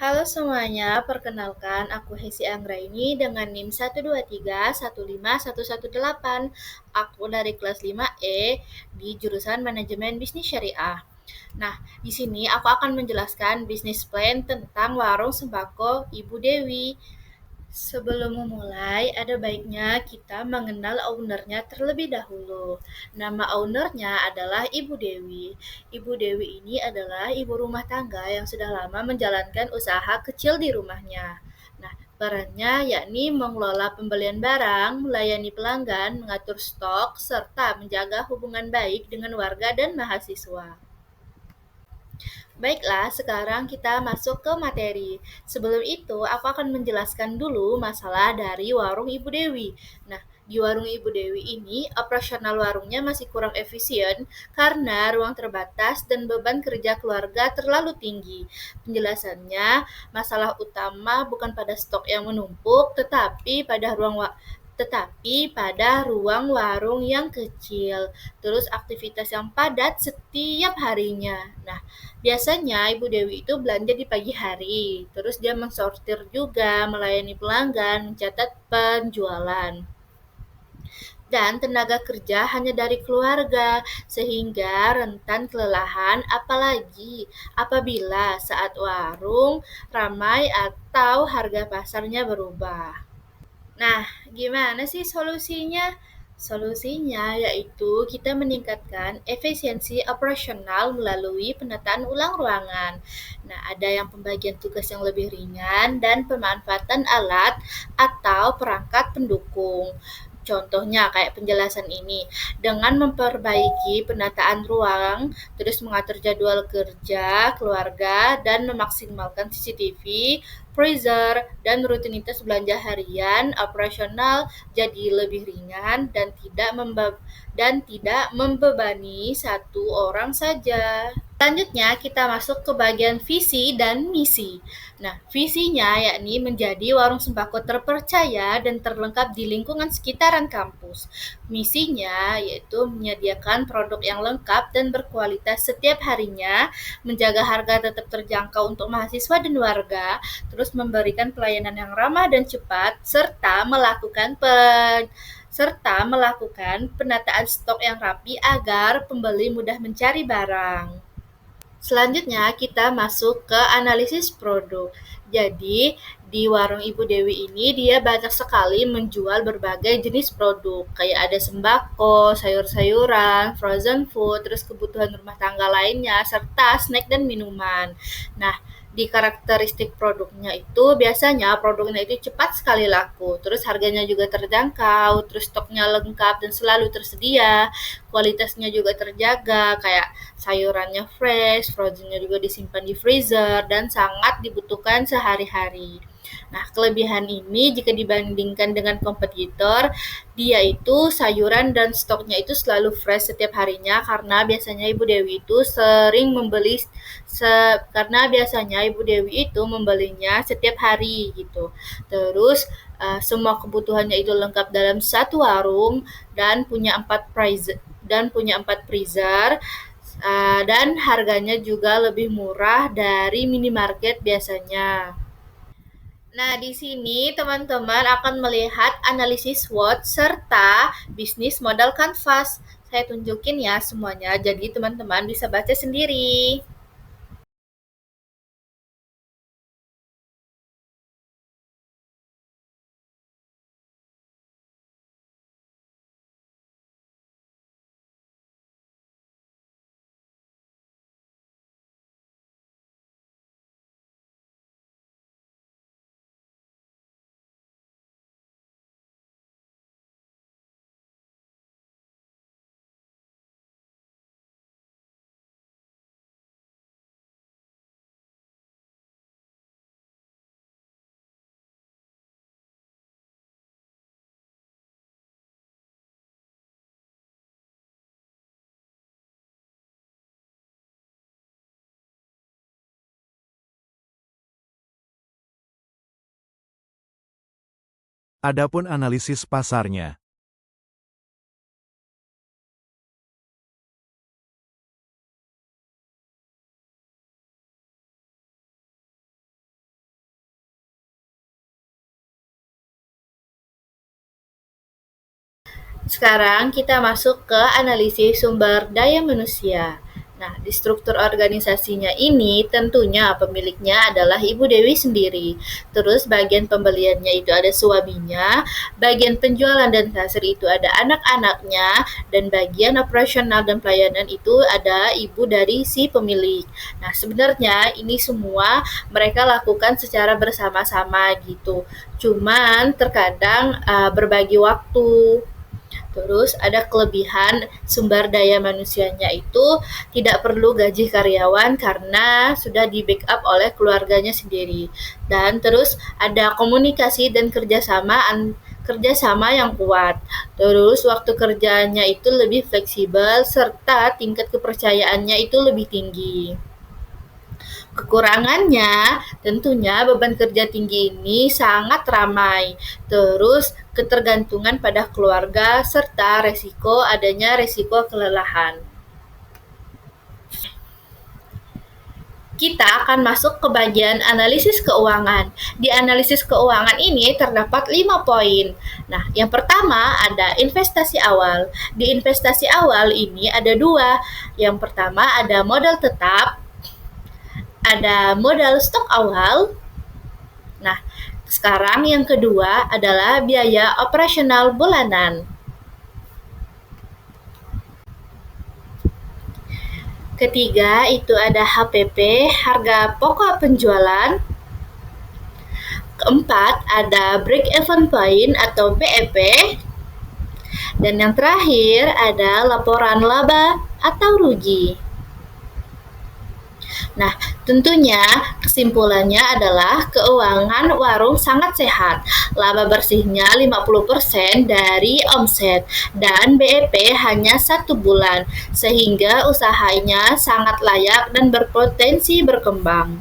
Halo semuanya, perkenalkan aku Hesi Anggraini dengan NIM 123 15118. Aku dari kelas 5E di jurusan Manajemen Bisnis Syariah. Nah, di sini aku akan menjelaskan bisnis plan tentang warung sembako Ibu Dewi. Sebelum memulai, ada baiknya kita mengenal ownernya terlebih dahulu. Nama ownernya adalah Ibu Dewi. Ibu Dewi ini adalah ibu rumah tangga yang sudah lama menjalankan usaha kecil di rumahnya. Nah, perannya yakni mengelola pembelian barang, melayani pelanggan, mengatur stok, serta menjaga hubungan baik dengan warga dan mahasiswa. Baiklah, sekarang kita masuk ke materi. Sebelum itu, aku akan menjelaskan dulu masalah dari warung Ibu Dewi. Nah, di warung Ibu Dewi ini, operasional warungnya masih kurang efisien karena ruang terbatas dan beban kerja keluarga terlalu tinggi. Penjelasannya, masalah utama bukan pada stok yang menumpuk, tetapi pada ruang warung yang kecil, terus aktivitas yang padat setiap harinya. Nah, biasanya Ibu Dewi itu belanja di pagi hari, terus dia mensortir juga, melayani pelanggan, mencatat penjualan. Dan tenaga kerja hanya dari keluarga, sehingga rentan kelelahan apalagi apabila saat warung ramai atau harga pasarnya berubah. Nah, gimana sih solusinya? Solusinya yaitu kita meningkatkan efisiensi operasional melalui penataan ulang ruangan. Nah, ada yang pembagian tugas yang lebih ringan dan pemanfaatan alat atau perangkat pendukung. Contohnya kayak penjelasan ini, dengan memperbaiki penataan ruang, terus mengatur jadwal kerja, keluarga, dan memaksimalkan CCTV, freezer, dan rutinitas belanja harian, operasional jadi lebih ringan dan tidak membebani satu orang saja. Selanjutnya kita masuk ke bagian visi dan misi. Nah, visinya yakni menjadi warung sembako terpercaya dan terlengkap di lingkungan sekitaran kampus. Misinya yaitu menyediakan produk yang lengkap dan berkualitas setiap harinya, menjaga harga tetap terjangkau untuk mahasiswa dan warga, terus memberikan pelayanan yang ramah dan cepat, serta melakukan penataan stok yang rapi agar pembeli mudah mencari barang. Selanjutnya kita masuk ke analisis produk. Jadi, di warung Ibu Dewi ini dia banyak sekali menjual berbagai jenis produk, kayak ada sembako, sayur-sayuran, frozen food, terus kebutuhan rumah tangga lainnya, serta snack dan minuman. Nah, di karakteristik produknya itu biasanya produknya itu cepat sekali laku, terus harganya juga terjangkau, terus stoknya lengkap dan selalu tersedia, kualitasnya juga terjaga, kayak sayurannya fresh, frozennya juga disimpan di freezer, dan sangat dibutuhkan sehari-hari. Nah, kelebihan ini jika dibandingkan dengan kompetitor, dia itu sayuran dan stoknya itu selalu fresh setiap harinya karena biasanya Ibu Dewi itu sering membeli karena biasanya Ibu Dewi itu membelinya setiap hari gitu. Terus semua kebutuhannya itu lengkap dalam satu warung dan punya empat freezer, dan harganya juga lebih murah dari minimarket biasanya. Nah, di sini teman-teman akan melihat analisis SWOT serta bisnis modal kanvas. Saya tunjukin ya semuanya, jadi teman-teman bisa baca sendiri. Adapun analisis pasarnya. Sekarang kita masuk ke analisis sumber daya manusia. Nah, di struktur organisasinya ini tentunya pemiliknya adalah Ibu Dewi sendiri. Terus bagian pembeliannya itu ada suaminya, bagian penjualan dan kasir itu ada anak-anaknya, dan bagian operasional dan pelayanan itu ada ibu dari si pemilik. Nah, sebenarnya ini semua mereka lakukan secara bersama-sama gitu. Cuman terkadang berbagi waktu. Terus ada kelebihan sumber daya manusianya itu tidak perlu gaji karyawan karena sudah di-backup oleh keluarganya sendiri. Dan terus ada komunikasi dan kerjasama yang kuat. Terus waktu kerjanya itu lebih fleksibel serta tingkat kepercayaannya itu lebih tinggi. Kekurangannya, tentunya beban kerja tinggi ini sangat ramai, terus ketergantungan pada keluarga, serta resiko kelelahan. Kita akan masuk ke bagian analisis keuangan. Di analisis keuangan ini terdapat 5 poin. Nah, yang pertama ada investasi awal. Di investasi awal ini ada 2. Yang pertama ada modal tetap, ada modal stok awal. Nah, sekarang yang kedua adalah biaya operasional bulanan. Ketiga itu ada HPP, harga pokok penjualan. Keempat ada break even point atau BEP. Dan yang terakhir ada laporan laba atau rugi. Nah, tentunya kesimpulannya adalah keuangan warung sangat sehat. Laba bersihnya 50% dari omset dan BEP hanya 1 bulan, sehingga usahanya sangat layak dan berpotensi berkembang.